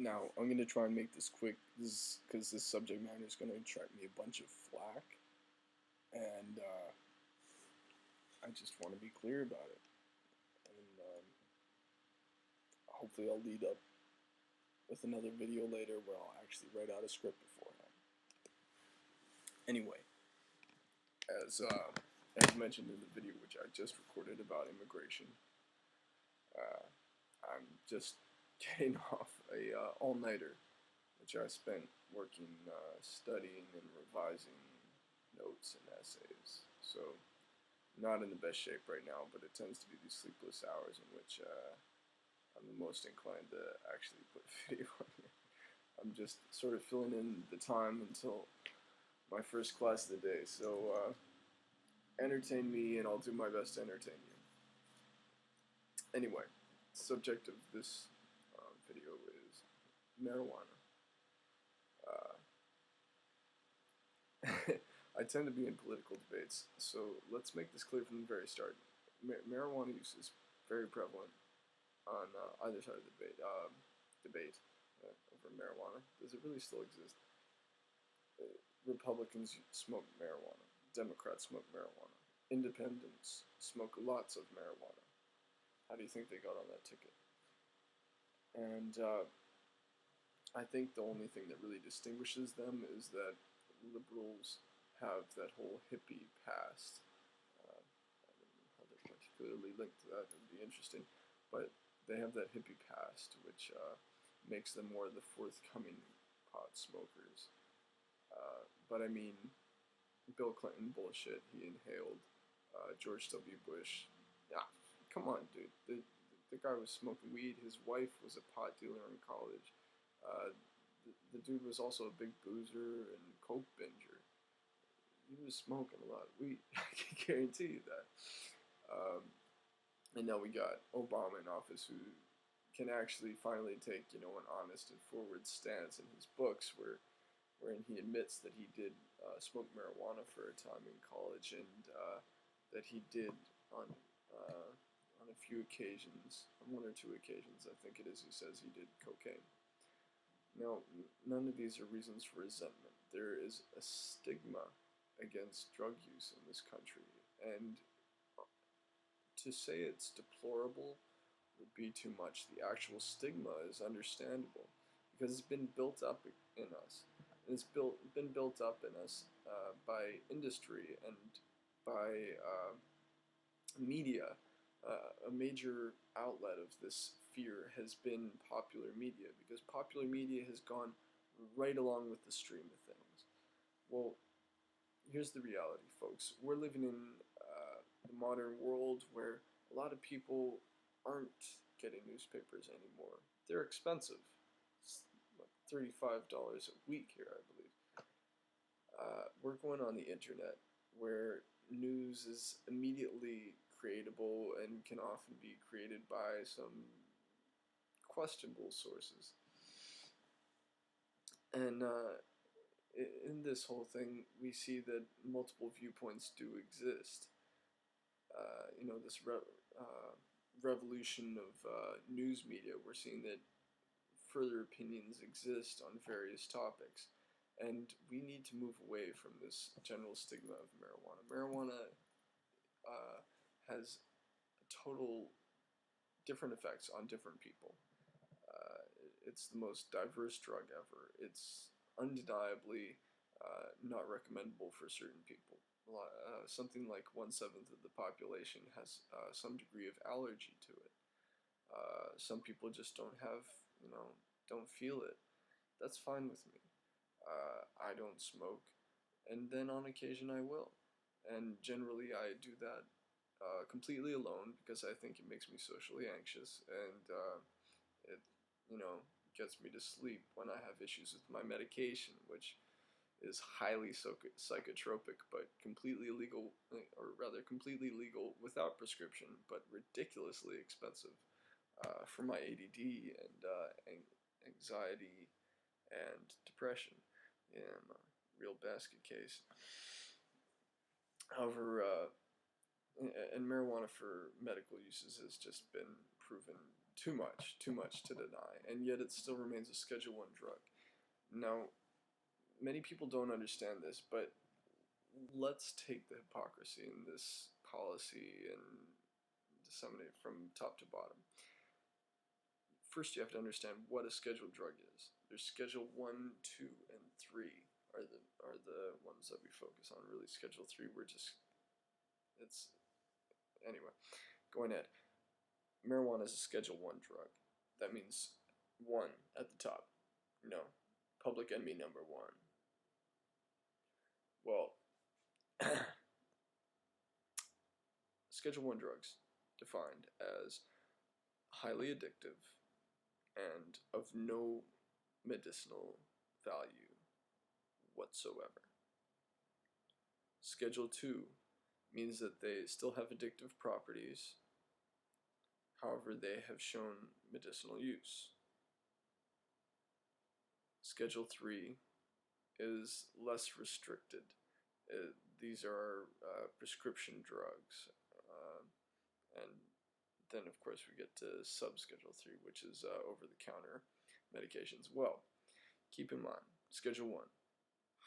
Now, I'm going to try and make this quick, because this subject matter is going to attract me a bunch of flack, and I just want to be clear about it. And hopefully I'll lead up with another video later where I'll actually write out a script beforehand. Anyway, as mentioned in the video which I just recorded about immigration, I'm just getting off a all-nighter, which I spent working, studying and revising notes and essays. So, not in the best shape right now, but it tends to be these sleepless hours in which I'm the most inclined to actually put video on here. I'm just sort of filling in the time until my first class of the day. So, entertain me, and I'll do my best to entertain you. Anyway, the subject of this video is marijuana. I tend to be in political debates, so let's make this clear from the very start. Marijuana use is very prevalent on either side of the debate over marijuana. Does it really still exist? Republicans smoke marijuana. Democrats smoke marijuana. Independents smoke lots of marijuana. How do you think they got on that ticket? And I think the only thing that really distinguishes them is that liberals have that whole hippie past. I don't know how they're particularly linked to that. It would be interesting. But they have that hippie past, which makes them more the forthcoming pot smokers. But I mean, Bill Clinton bullshit. He inhaled. George W. Bush. Yeah, come on, dude. The guy was smoking weed. His wife was a pot dealer in college. The dude was also a big boozer and coke binger. He was smoking a lot of weed. I can guarantee you that. And now we got Obama in office, who can actually finally take, an honest and forward stance in his books, wherein he admits that he did smoke marijuana for a time in college, and that he did on a few occasions, on one or two occasions, I think it is, he says he did cocaine. Now, none of these are reasons for resentment. There is a stigma against drug use in this country, and to say it's deplorable would be too much. The actual stigma is understandable because it's been built up in us. And it's been built up in us by industry and by media. A major outlet of this fear has been popular media, because popular media has gone right along with the stream of things. Well, here's the reality, folks. We're living in the modern world where a lot of people aren't getting newspapers anymore. They're expensive. It's like $35 a week here, I believe. We're going on the internet, where news is immediately creatable and can often be created by some questionable sources. And in this whole thing, we see that multiple viewpoints do exist. This revolution of news media, we're seeing that further opinions exist on various topics. And we need to move away from this general stigma of marijuana. Marijuana has total different effects on different people. It's the most diverse drug ever. It's undeniably not recommendable for certain people. Something like 1/7 of the population has some degree of allergy to it. Some people just don't have, don't feel it. That's fine with me. I don't smoke, and then on occasion I will. And generally I do that completely alone, because I think it makes me socially anxious, and it, gets me to sleep when I have issues with my medication, which is highly psychotropic, but completely illegal, or rather completely legal without prescription, but ridiculously expensive for my ADD and anxiety and depression. Yeah, I'm a real basket case. However, and marijuana for medical uses has just been proven too much to deny, and yet it still remains a Schedule 1 drug. Now, many people don't understand this, but let's take the hypocrisy in this policy and disseminate it from top to bottom. First, you have to understand what a scheduled drug is. There's Schedule 1, 2, and 3 are the ones that we focus on. Really, Schedule 3, anyway, going ahead. Marijuana is a Schedule 1 drug. That means 1 at the top. Public enemy number 1. Well, Schedule 1 drugs defined as highly addictive and of no medicinal value whatsoever. Schedule 2 means that they still have addictive properties, however they have shown medicinal use. Schedule 3 is less restricted. These are prescription drugs, and then of course we get to subschedule 3, which is over-the-counter medications. Well, keep in mind, Schedule 1,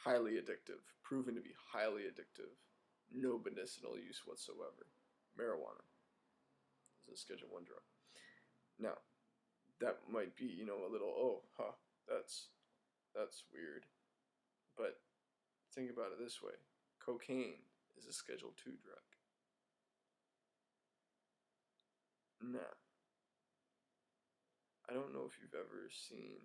highly addictive, proven to be highly addictive, no medicinal use whatsoever. Marijuana is a Schedule 1 drug. Now, that might be, a little, that's weird. But think about it this way. Cocaine is a Schedule 2 drug. Now, I don't know if you've ever seen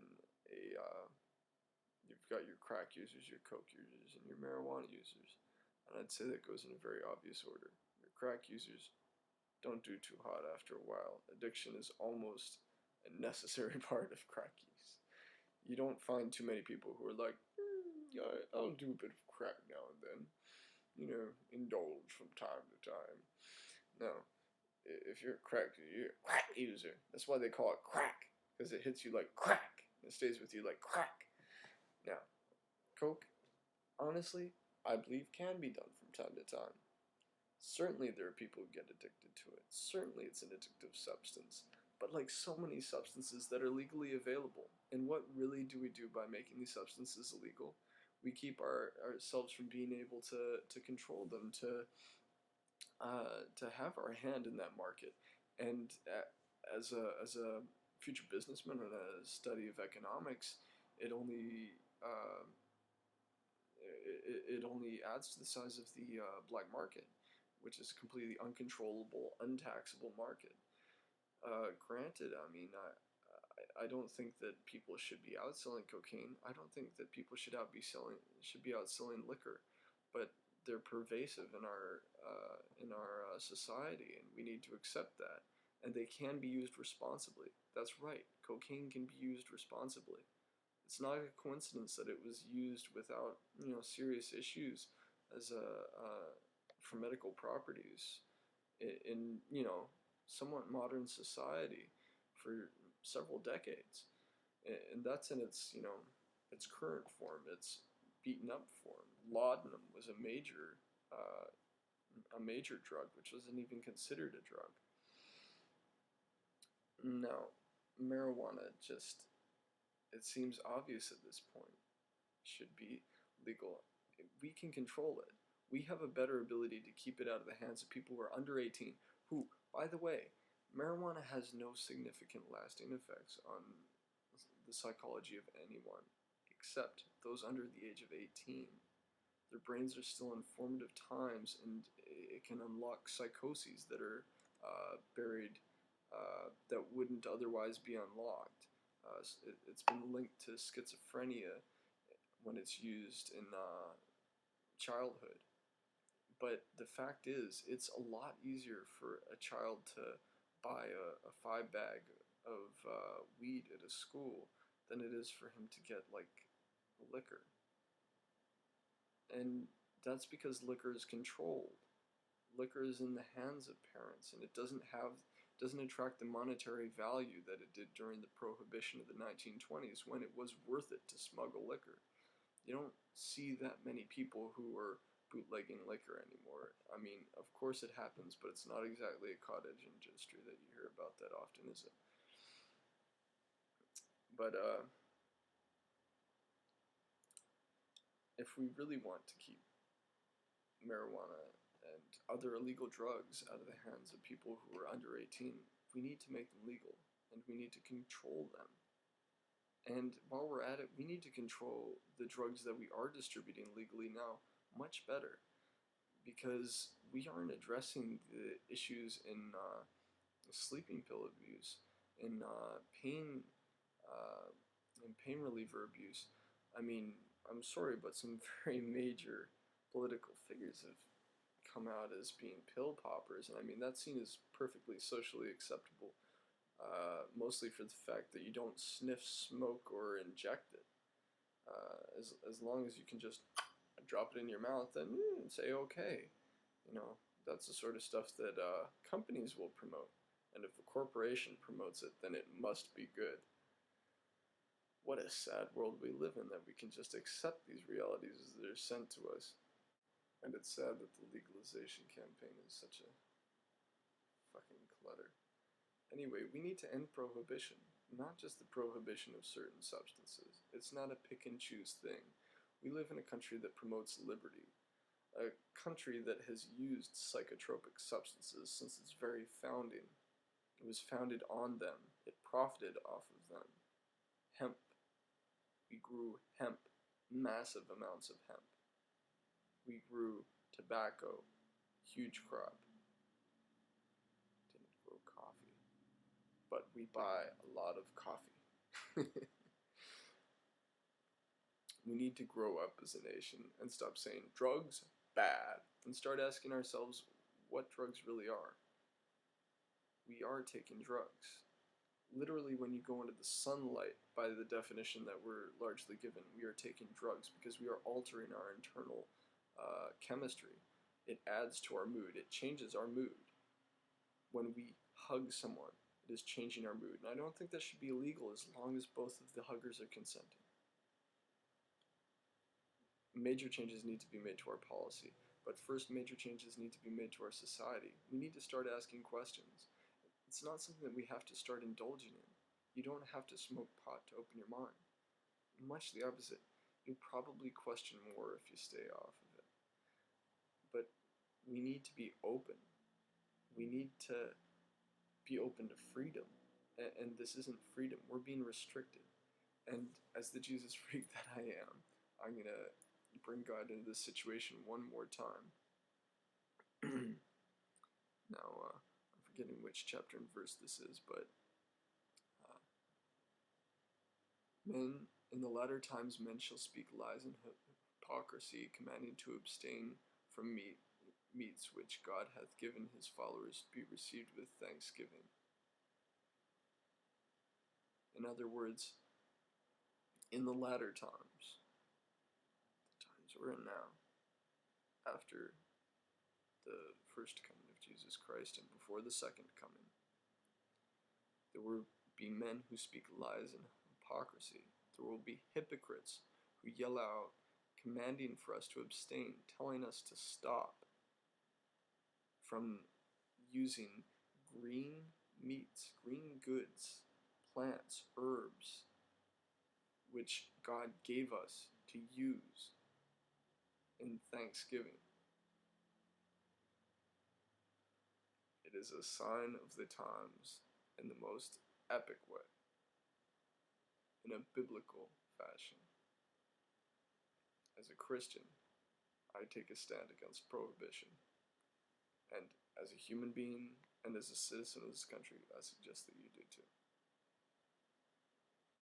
you've got your crack users, your coke users, and your marijuana users. And I'd say that goes in a very obvious order. Your crack users don't do too hot after a while. Addiction is almost a necessary part of crack use. You don't find too many people who are like, I'll do a bit of crack now and then. Indulge from time to time. No. If you're a crack user, that's why they call it crack, because it hits you like crack. It stays with you like crack. Now, coke, honestly, I believe can be done from time to time. Certainly there are people who get addicted to it. Certainly it's an addictive substance. But like so many substances that are legally available, and what really do we do by making these substances illegal? We keep ourselves from being able to control them, to have our hand in that market. And as a future businessman and a study of economics, it only adds to the size of the black market, which is a completely uncontrollable, untaxable market. Granted, I don't think that people should be out selling cocaine. I don't think that people should be out selling liquor, but they're pervasive in our society, and we need to accept that. And they can be used responsibly. That's right. Cocaine can be used responsibly. It's not a coincidence that it was used without serious issues as for medical properties in somewhat modern society for several decades, and that's in its its current form, its beaten up form. Laudanum was a major drug, which wasn't even considered a drug. No, marijuana it seems obvious at this point, should be legal. We can control it. We have a better ability to keep it out of the hands of people who are under 18, who, by the way, marijuana has no significant lasting effects on the psychology of anyone, except those under the age of 18. Their brains are still in formative times, and it can unlock psychoses that are buried, that wouldn't otherwise be unlocked. It's been linked to schizophrenia when it's used in childhood. But the fact is, it's a lot easier for a child to buy a 5-bag of weed at a school than it is for him to get liquor. And that's because liquor is controlled. Liquor is in the hands of parents, and it doesn't attract the monetary value that it did during the Prohibition of the 1920s, when it was worth it to smuggle liquor. You don't see that many people who are bootlegging liquor anymore. Of course it happens, but it's not exactly a cottage industry that you hear about that often, is it? But if we really want to keep marijuana and other illegal drugs out of the hands of people who are under 18, we need to make them legal, and we need to control them. And while we're at it, we need to control the drugs that we are distributing legally now much better, because we aren't addressing the issues in sleeping pill abuse, in pain, uh, in pain reliever abuse. I mean, I'm sorry, but some very major political figures have come out as being pill poppers, and I mean that's seen as perfectly socially acceptable, mostly for the fact that you don't sniff smoke or inject it. As long as you can just drop it in your mouth and say okay, you know, that's the sort of stuff that companies will promote, and if a corporation promotes it, then it must be good. What a sad world we live in, that we can just accept these realities as they're sent to us. And it's sad that the legalization campaign is such a fucking clutter. Anyway, we need to end prohibition, not just the prohibition of certain substances. It's not a pick and choose thing. We live in a country that promotes liberty, a country that has used psychotropic substances since its very founding. It was founded on them. It profited off of them. Hemp. We grew hemp, massive amounts of hemp. We grew tobacco, huge crop. Didn't grow coffee, but we buy a lot of coffee. We need to grow up as a nation and stop saying drugs, bad, and start asking ourselves what drugs really are. We are taking drugs. Literally, when you go into the sunlight, by the definition that we're largely given, we are taking drugs because we are altering our internal chemistry. It adds to our mood. It changes our mood. When we hug someone, it is changing our mood. And I don't think that should be illegal as long as both of the huggers are consenting. Major changes need to be made to our policy, but first major changes need to be made to our society. We need to start asking questions. It's not something that we have to start indulging in. You don't have to smoke pot to open your mind. Much the opposite. You'll probably question more if you stay off of it. But we need to be open. We need to be open to freedom. And this isn't freedom. We're being restricted. And as the Jesus freak that I am, I'm going to bring God into this situation one more time. Now, I'm forgetting which chapter and verse this is, but in the latter times men shall speak lies and hypocrisy, commanding to abstain from meats which God hath given his followers to be received with thanksgiving. In other words, in the latter times, the times we're in now, after the first coming of Jesus Christ and before the second coming, there will be men who speak lies and hypocrisy. There will be hypocrites who yell out, commanding for us to abstain, telling us to stop from using green meats, green goods, plants, herbs, which God gave us to use in thanksgiving. It is a sign of the times in the most epic way, in a biblical fashion. As a Christian, I take a stand against prohibition. And as a human being and as a citizen of this country, I suggest that you do too.